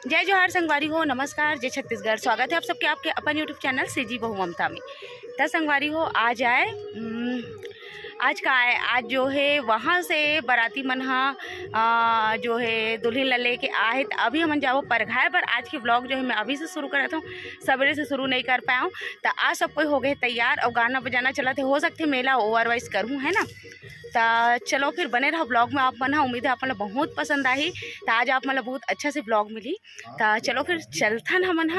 जय जोहार संगवारी हो, नमस्कार, जय छत्तीसगढ़। स्वागत है आप सबके आपके अपन यूट्यूब चैनल से जी बहु ममता में। तो संगवारी हो, आज का है, आज जो है वहाँ से बाराती मन जो है दुल्हन ला लेके आए। तो अभी हम जाओ परघाए पर। आज की व्लॉग जो है मैं अभी से शुरू करता हूँ, सवेरे से शुरू नहीं कर पाया हूँ। तो आज सब कोई हो गए तैयार और गाना बजाना चला थे। हो सकते मेला ओवरवाइज करूँ, है ना। तो चलो फिर बने रहो ब्लॉग में। आप मन उम्मीद है आप मतलब बहुत पसंद आई। तो आज आप मतलब बहुत अच्छा से ब्लॉग मिली। तो चलो फिर चलथन हमन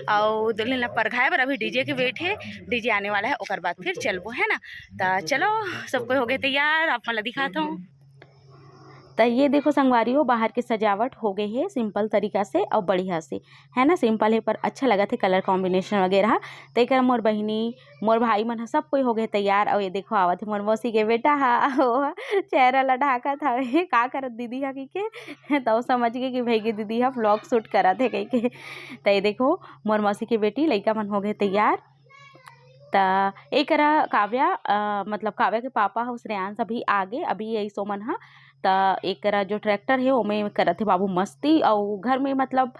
और दुल्हन ला परघाए पर। अभी डीजे के वेट है, डीजे आने वाला है, ओकर बाद फिर चलबो, है ना। तो चलो सब कोई हो गए तैयार, आप मतलब दिखाता हूँ। तो ये देखो संगवारी बाहर की सजावट हो गई है सिंपल तरीका से और बढ़िया से, है ना। सिंपल है पर अच्छा लगा थे, कलर कॉम्बिनेशन वगैरह। तो एक मोर बहिनी मोर भाई मन सब कोई हो गए तैयार। और ये देखो आवत है मोर मौसी के बेटा चेहरा ला ढाका था। का करत दीदी हा के तो समझ गए कि भाई के दीदी हा व्लॉग शूट करा थे कही के। तो ये देखो मोर मौसी की बेटी लड़का मन हो गए तैयार। तो एक काव्या मतलब काव्या के पापा हो श्रेयांश अभी आगे अभी यही सोमन हा। तो एक जो ट्रैक्टर है वो में करत थे बाबू मस्ती। और घर में मतलब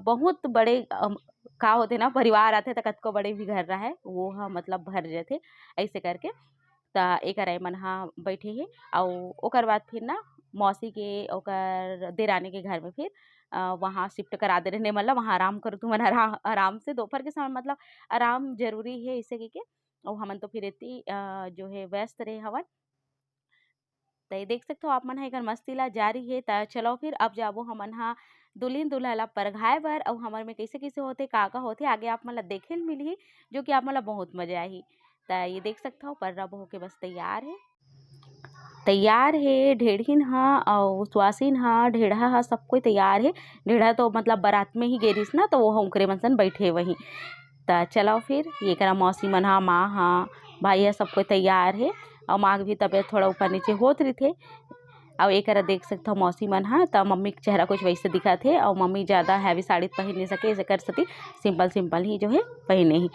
बहुत बड़े का होते ना परिवार आते तो कतको बड़े भी घर रहा है वो हा मतलब भर जाते ऐसे करके। तो एक मन हा बैठे है और ओकर बाद फिर ना मौसी के ओकर देरानी के घर में फिर वहाँ शिफ्ट करा दे रहे। मतलब वहाँ आराम करो तुम आराम से दोपहर के समय मतलब आराम जरूरी है इसे के। और हमन तो फिर इतनी जो है व्यस्त रहे हवन। तो ये देख सकते हो आप मन हा एकर मस्ती ला जारी है। तो चलो फिर अब जाबो हमन हा दुल्हन दूल्हा ला परघाए बर। और हमर में कैसे कैसे होते का होते आगे आप मतलब देखे ल मिलही, जो कि आप मतलब बहुत मजा आई। तो ये देख सकते हो पर्रा बहो के बस तैयार है ढेढ़िन हा और सुहासिन हा ढेढ़ा हा सब कोई तैयार है। ढेढ़ा तो मतलब बारात में ही गेरिस ना, तो वो उनकरे मन सन बैठे वहीं। तो चलो फिर ये करा मौसी मन हा माँ हा भाई हा सब कोई तैयार है। और माँ की भी तबीयत थोड़ा ऊपर नीचे होत रही थे। और एक देख सकते हो मौसी मन हा। तो मम्मी के चेहरा कुछ वैसे दिखा थे और मम्मी ज़्यादा हैवी साड़ी पहन नहीं सके, ऐसे कर सकी सिंपल सिंपल ही जो है पहने ही।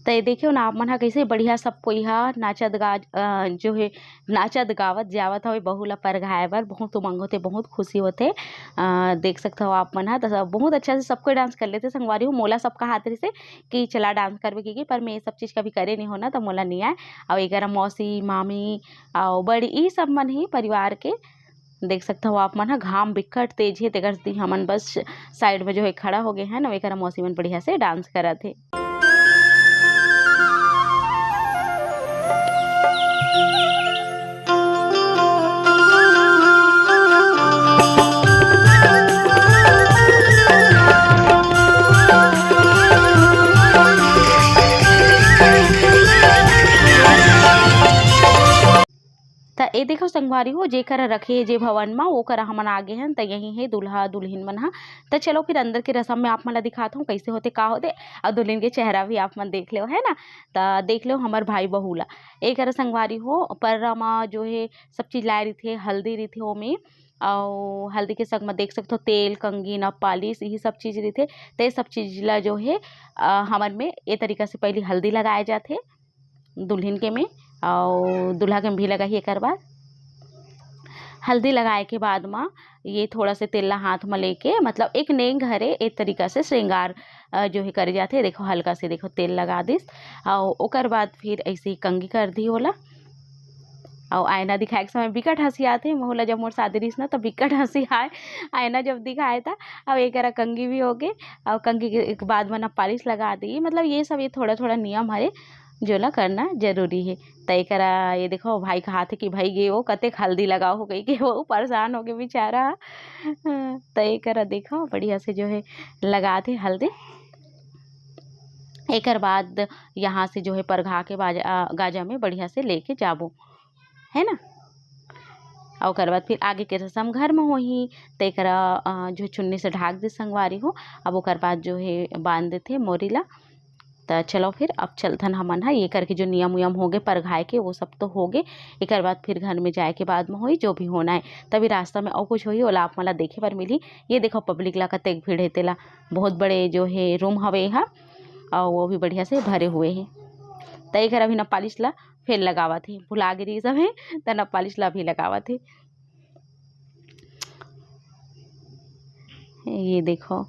तो ये देखियो ना आप मन हा कैसे बढ़िया सब कोई हा नाचत जो है नाचत गावत जावत हवे बहू ला परघाए बर। बहुत उमंग होते, बहुत खुशी होते। देख सकते हो आप मन हा। तो बहुत अच्छा से सब कोई डांस कर लेते संगवारी हो। मोला सबका हाथ रही से कि चला डांस करवे की पर मैं ये सब चीज़ कभी करे नहीं होना, तो मोला नहीं आए। और एक मौसी मामी और बड़ी ये सब मन ही परिवार के। देख सकते हो आप मन हा घाम बिकट तेज है तेकर हमन बस साइड में जो है खड़ा हो गए हैं ना। एक मौसी मन बढ़िया से डांस करा थे। तो ये देखो संगवारी हो जेकर रखे जे भवन में वो करा हमन आगे हैं। तो यही है दूल्हा दुल्हन मन हा। तो चलो फिर अंदर के रसम में आप मन ला दिखाता हूँ कैसे होते का होते। और दुल्हन के चेहरा भी आप मन देख लो, है ना। तो देख लो हमार भाई बहू ला एक संगवारी हो पर जो है सब चीज़ लाए रही थे, हल्दी रही थी वो में। और हल्दी के संग में देख सकते हो तेल कंगीन और पालिश यही सब चीज़ रही थे। तो ये सब चीज़ ला जो है हमन में ये तरीका से पहले हल्दी लगाए जाते दुल्हन के में और दूल्हा के भी लगाई। एक बाद हल्दी लगाए के बाद में ये थोड़ा से तेल हाथ में लेके मतलब एक नेंग हरे एक तरीका से श्रृंगार जो है करे जाते। देखो हल्का से देखो तेल लगा दिस और ओकर बाद फिर ऐसे ही कंघी कर दी होला। और आईना दिखाए के समय बिकट हंसी आथे। मोला जब मोर शादी रहीस ना तो बिकट हंसी आए आईना जब दिखाए था। अब एक कंघी भी हो गए और कंघी के बाद में पॉलिश लगा दी। मतलब ये सब ये थोड़ा थोड़ा नियम हरे जो ला करना जरूरी है। तय करा ये देखो भाई कहा थे कि भाई गे वो कते हल्दी लगाओ हो गई कि वो परेशान हो गए बेचारा। तय करा देखो बढ़िया से जो है लगा थे हल्दी। एक बाद यहाँ से जो है परघा के गाजा में बढ़िया से लेके जाबो है ना। और ओकर बाद फिर आगे के रस्म घर में होही ते करा जो चुन्नी से ढाक दे संगवारी हो। अब ओकर बाद जो है बांध देते मोरी ला। तो चलो फिर अब चलथन हमन ये करके जो नियम उयम हो गए परघाए के वो सब तो हो गए। एक बाद फिर घर में जाए के बाद में होई जो भी होना है। तभी रास्ता में और कुछ होई ओला आप मला देखे बर मिली। ये देखो पब्लिक ला कतेक भीड़ है तेला बहुत बड़े जो है रूम हवे यहाँ और वो भी बढ़िया से भरे हुए हैं। तय कर अभी नपालिश ला फिर लगावा थे भुला गिरी सब है तो नपालिश ला भी लगावा थे। ये देखो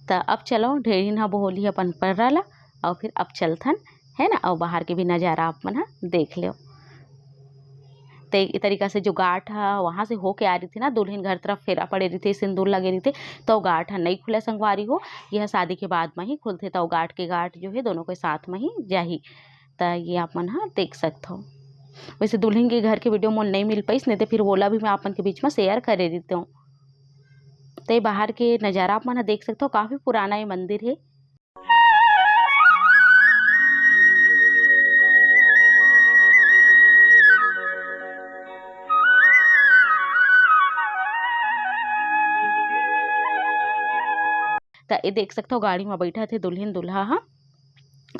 तो अब चलो ढेरी ना बोली अपन पर्रा ला और फिर अब चलथन है ना। और बाहर के भी नज़ारा आप मन देख लो। तो एक तरीका से जो गाठ है वहाँ से होके आ रही थी ना दुल्हन घर तरफ फेरा पड़े रही थे सिंदूर लगे रही थे तो गाठ नहीं खुले संगवारी हो। यह शादी के बाद में ही खुलते तो गाठ के गाठ जो है दोनों के साथ में ही जाही। तो ये आप मन देख सकते हो। वैसे दुल्हन के घर के वीडियो मोल नहीं मिल पाई नहीं तो फिर बोला भी मैं आपन के बीच में शेयर करे देती हूँ। तो बाहर के नज़ारा आप मन देख सकते हो काफ़ी पुराना ये मंदिर है। तो ये देख सकते हो गाड़ी में बैठा थे दुल्हन दुल्हा हाँ।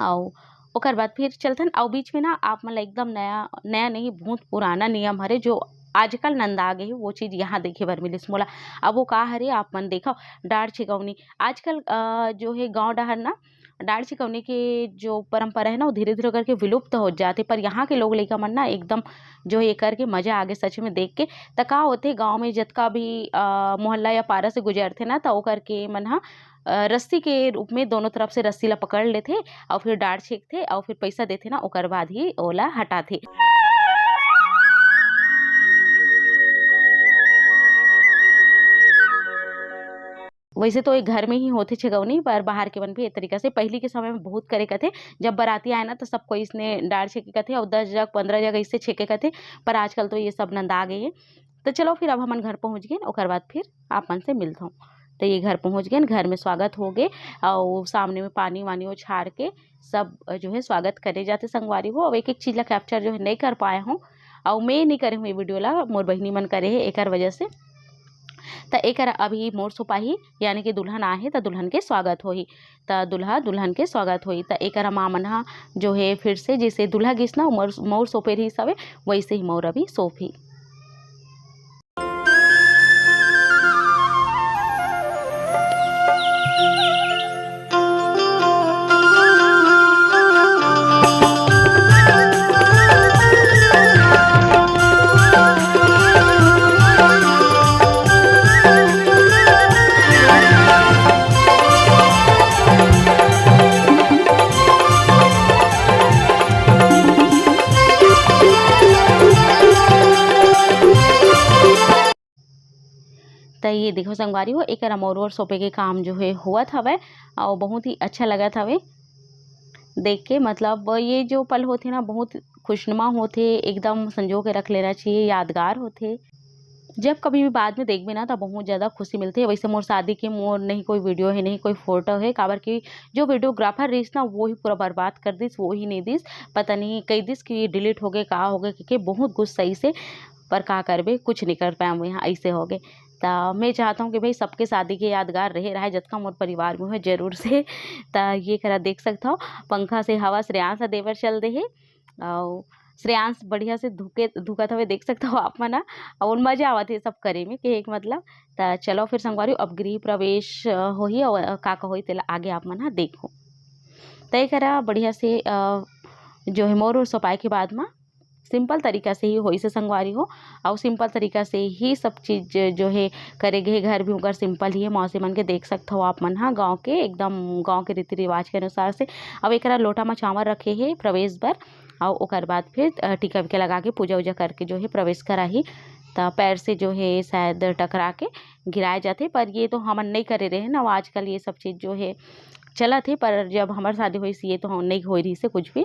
और ओकर बाद फिर चलथन और बीच में ना आप मतलब एकदम नया नया नहीं बहुत पुराना नियम हरे जो आजकल नंदा गए है वो चीज़ यहाँ देखे बर मिलिस मोला। अब वो का हरे आप मन देखो डाढ़ छिकौनी आजकल जो है गांव डहर ना डाढ़ छिकौनी के जो परंपरा है ना वो धीरे धीरे करके विलुप्त हो जाते। पर यहाँ के लोग लइका मन ना एकदम जो ये करके मजा आगे सच में देख के तो का होते गाँव में जतका भी मोहल्ला या पारा से गुजरते ना तो वो करके मन हा रस्सी के रूप में दोनों तरफ से रस्सी ला पकड़ लेते और फिर डाढ़ छेकते और फिर पैसा देते ना ओकर बाद ही ओला हटाते। वैसे तो एक घर में ही होते छिगवनी पर बाहर के बन भी एक तरीका से पहले के समय में बहुत करे कथे। जब बाराती आए ना तो सब कोई इसने डाढ़ छेके कथे और 10 जग 15 जगह इससे छेके कथे। पर आजकल तो ये सब नंदा गए हैं। तो चलो फिर अब हमन घर पहुँच गए ओकर बाद फिर आपन से मिलता हूँ। तो ये घर पहुँच गए घर में स्वागत हो गए और सामने में पानी वानी वो छाड़ के सब जो है स्वागत करे जाते संगवारी हो। अब एक एक चीज़ ला कैप्चर जो है नहीं कर पाए हूँ और मैं नहीं करे हूँ ये वीडियो ला मोर बहिनी मन करे है एक वजह से। तो एक अभी मोर सोपाही यानी कि दुल्हन आहे तो दुल्हन के स्वागत होही तो दुल्हा दुल्हन के स्वागत होही। तो एक माँ मन जो है फिर से जैसे दुल्हा गिस ना मोर सोपे रही सवे वैसे ही मोर अभी सोफी। तो ये देखो संगवारी हो एक मोर और सोपे के काम जो है हुआ था वह और बहुत ही अच्छा लगा था वे देख के। मतलब ये जो पल होते ना बहुत खुशनुमा होते एकदम संजो के रख लेना चाहिए यादगार होते। जब कभी भी बाद में देख भी ना तो बहुत ज़्यादा खुशी मिलती है। वैसे मोर शादी के मोर नहीं कोई वीडियो है नहीं कोई फोटो है काबर की जो वीडियोग्राफर रहीस ना वो ही पूरा बर्बाद कर दिस वो ही नहीं दिस पता नहीं कई दिस कि डिलीट हो गए का हो गए क्योंकि बहुत कुछ सही से पर का करबे कुछ नहीं कर पाए यहाँ ऐसे हो गए। तो मैं चाहता हूँ कि भाई सबके शादी के यादगार रहे जतका मोर परिवार में है जरूर से। तो ये करा देख सकता हो पंखा से हवा श्रेयांश देवर चल दे है और श्रेयांश बढ़िया से धुकत हुए देख सकते हो आप मना और मजा आवत है सब करे में कि एक मतलब। तो चलो फिर संगवारी अब गृह प्रवेश हो ही और का होई तेला आगे आप मना देखो। तय करा बढ़िया से जो है मोर और सोपाई के बाद में सिंपल तरीका से ही होई से संगवारी हो, और सिंपल तरीका से ही सब चीज़ जो है करेगे। घर भी उनकर सिंपल ही है। मौसी मन के देख सकते हो आप मन, हाँ, गाँव के एकदम गाँव के रीति रिवाज के अनुसार से। अब एक लोटा में चावल रखे है प्रवेश बर, और ओकर बाद फिर टीका विका लगा के पूजा उजा करके जो है प्रवेश कराही। तो पैर से जो है शायद टकरा के गिराए जाते, पर ये तो हमन नहीं करे रहे ना। आजकल ये सब चीज़ जो है चला थे, पर जब हमार शादी हुई सी ये तो हम नहीं हो रही से कुछ भी।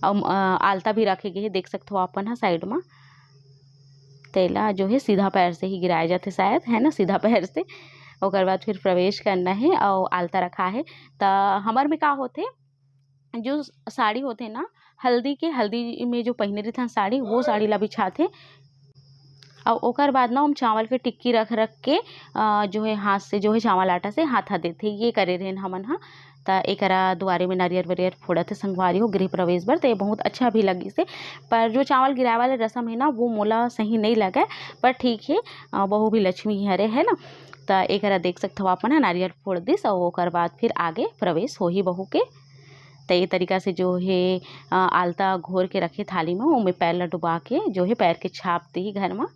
और आलता भी रखे गए, देख सकते हो अपन, हाँ, साइड में। तेला जो है सीधा पैर से ही गिराए जाते शायद, है ना, सीधा पैर से। ओकर बाद फिर प्रवेश करना है और आलता रखा है। तो हमार में का होते, जो साड़ी होते ना हल्दी में जो पहने रही था साड़ी, वो साड़ी ला बिछाते। और ओकर बाद ना हम चावल के टिक्की रख के जो है हाथ से जो है चावल आटा से हाथा देते, ये करे रहे हमन, हाँ। तो एक द्वारे में नारियल वरियर फोड़ते संगवारी हो गृह प्रवेश बर। तो ये बहुत अच्छा भी लगी से, पर जो चावल गिराए वाले रस्म है ना वो मोला सही नहीं लगा, पर ठीक है, बहू भी लक्ष्मी हरे, है ना। तो एक देख सकते हो आप नारियल फोड़ दिस, और ओकर बाद फिर आगे प्रवेश हो ही बहू के। तो ये तरीका से जो है आलता घोर के रखे थाली में, उनमें पैर ला डुबा के जो है पैर के छापते ही घर में।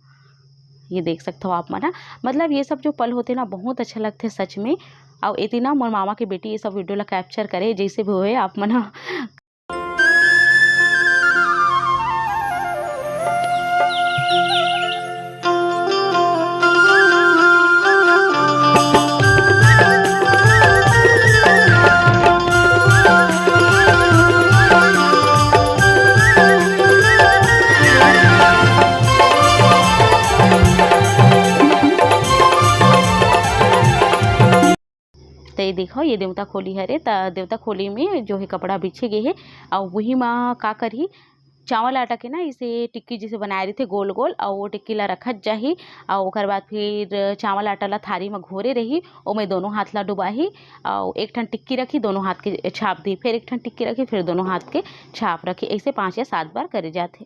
ये देख सकते हो आप मन, मतलब ये सब जो पल होते ना बहुत अच्छा लगते सच में। और इतना मोर मामा के बेटी ये सब वीडियो ला कैप्चर करे जैसे भी होए आप मन। तो ये देखो ये देवता खोली हरे। तो देवता खोली में जो है कपड़ा बिछे गए है, और वही माँ का करी चावल आटा के ना इसे टिक्की जैसे बनाए रही थे गोल गोल, और वो टिक्की ला रखत जाही। और ओकर बाद फिर चावल आटा ला थारी में घोरे रही, ओमें दोनों हाथ ला डुबाही, और एक ठन टिक्की रखी दोनों हाथ के छाप दी, फिर एक ठन टिक्की रखी फिर दोनों हाथ के छाप रखी। ऐसे 5 या 7 बार करे जाते।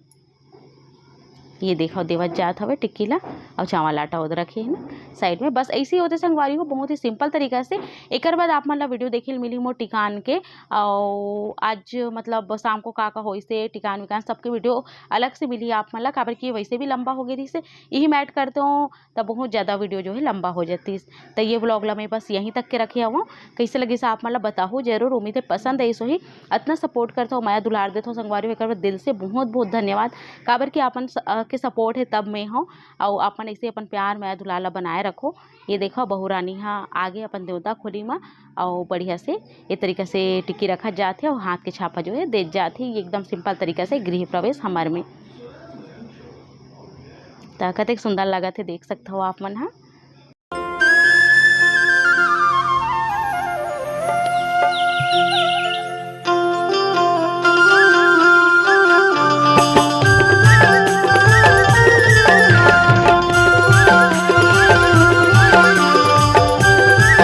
ये देखो देवत जात हवे टिक्की ला, और चावल आटा उधर रखे है ना साइड में। बस ऐसे ही होते संगवारी हो, बहुत ही सिंपल तरीका से। एक बाद आप मन ला वीडियो देखे मिली मोर टिकान के, और आज मतलब शाम को का हो से टिकान विकान सबके वीडियो अलग से मिली आप मन ला, काबर कि वैसे भी लंबा हो गई से यही मैट करते हो, तब बहुत ज़्यादा वीडियो जो है लंबा हो जाती। तो ये ब्लॉग ला मैं बस यहीं तक के रखे हूँ। कैसे लगे से आप मन ला बताओ जरूर। उम्मीद है पसंद है, सो ही इतना सपोर्ट करते हो, माया दुलार देते हो संगवारी हो, एक दिल से बहुत बहुत धन्यवाद। काबर कि अपन के सपोर्ट है तब मैं हूँ, और अपन ऐसे अपन प्यार माया दुलाला बनाए रखो। ये देखो बहू रानी हाँ आगे अपन देवता खोली में, और बढ़िया से ये तरीका से टिक्की रखा जाते और हाथ के छापा जो है दे जाती। ये एकदम सिंपल तरीका से गृह प्रवेश हमारे में। तो कतेक सुंदर लगा थे देख सकते हो आप मन, हाँ।